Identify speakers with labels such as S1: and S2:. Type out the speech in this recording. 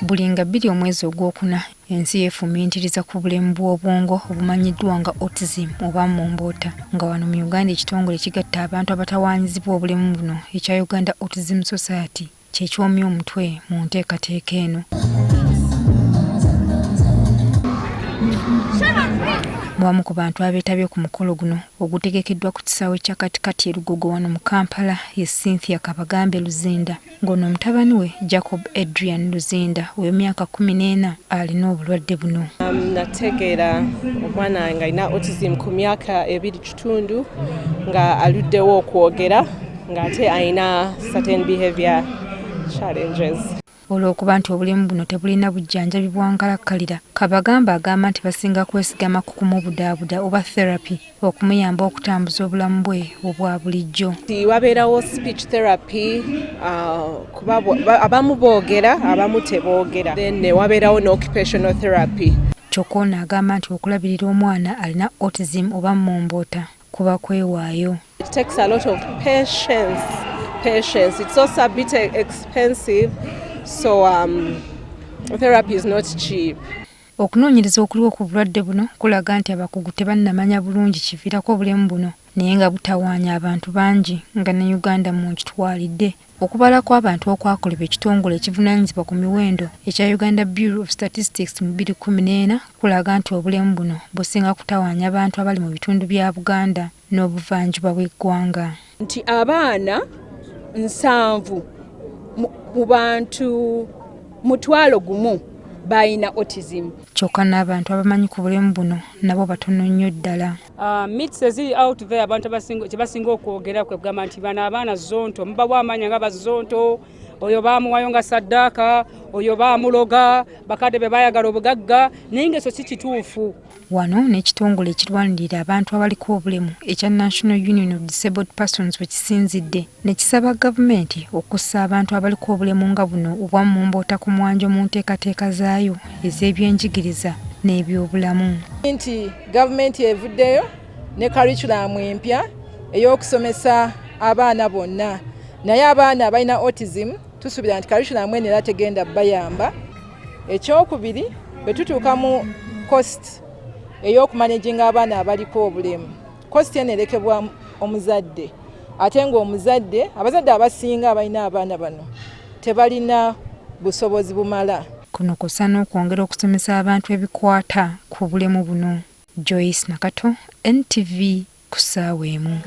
S1: Buli nga 2 omwezi ogwokuna ensi yeefumintiriza ku bulemu bw'obwongo obumanyiddwa nga autism oba momboota, nga wano mu Uganda ekitongole kigatta abantu abatawaanyizibwa obulemu buno ekya Uganda Autism Society kyekyomya omutwe mu nteekateeka eno. Mwamu ku bantu abeetabye ku mukolo guno ogutegekeddwa ku kisaawe kya katikati Lugogo wano mu Kampala ye Cynthia Kabagambe Luzinda, ng'ono mutabani we Jacob Adrian Luzinda ow'emyaka 14 alina obulwadde buno.
S2: Nategeera omwana wange alina autism ku myaka 2.5 nga aluddewo okwogera ng'ate alina certain behavior challenges.
S1: Olw'okuba nti obulemu buno tebulina bujjanjabi bwankalakkalira, Kabagamba agamba nti basinga kwesigama ku kumubudaabuda oba therapy okumuyamba okutambuza obulamu bwe obwa bulijjo.
S2: Wabeerawo speech therapy, kuba abamu boogera abamu teboogera, then wabeerawo n'occupational therapy.
S1: Kyokka ono agamba nti okulabirira omwana alina autism oba momboota kuba kwewaayo.
S2: It takes a lot of patience. It's also a bit expensive. So therapy is not cheap.
S1: Okunoonyereza okuliwo ku bulwadde buno kulaga nti abakugu tebannamanya bulungi kiviirako obulemu buno naye nga butawaanya abantu bangi nga ne Uganda mu kitwalidde. Okubala kw'abantu okwakolebwa ekitongole ekivunaanyizibwa ku miwendo ekya Uganda Bureau of Statistics mu 2014 kulaga nti obulemu buno businga kutawaanya abantu abali mu bitundu bya Buganda n'obuvanjuba bw'eggwanga.
S3: Nti abaana 7 mu bantu 1,000 balina autism.
S1: Kyokka n'abantu abamanyi ku bulemu buno nabo batono nnyo ddala.
S4: Myths eziri out there abantu kyebasinga okwogera kwegamba nti bano abaana zonto, mubawa amanya nga bazonto, oyo baamuwayo nga saddaaka, oyo baamuloga, bakadde be baayagala obugagga, naye ng'ekyo si kituufu.
S1: Wano n'ekitongole ekirwanirira abantu abaliko obulemu ekya National Union of Disabled Persons we kisinzidde ne kisaba gavumenti okussa abantu abaliko obulemu nga buno obwa momboota ku mwanjo mu nteekateeka zaayo ez'ebyenjigiriza n'ebyobulamu.
S5: Nti gavumenti evuddeyo ne curriculum empya ey'okusomesa abaana bonna, naye abaana abalina autism tusuubira nti curriculum eno era tegenda bayamba. Ekyokubiri, bwe tutuuka mu cost ey'okumanaginga abaana abaliko obulemu, cost eno erekebwa omuzadde, ate ng'omuzadde, abazadde abasinga abalina abaana bano tebalina busobozi bumala.
S1: Kuno kusa n'okwongera okusomesa abantu ebikwata ku bulemu buno. Joyce Nakato, NTV, ku ssaawa emu.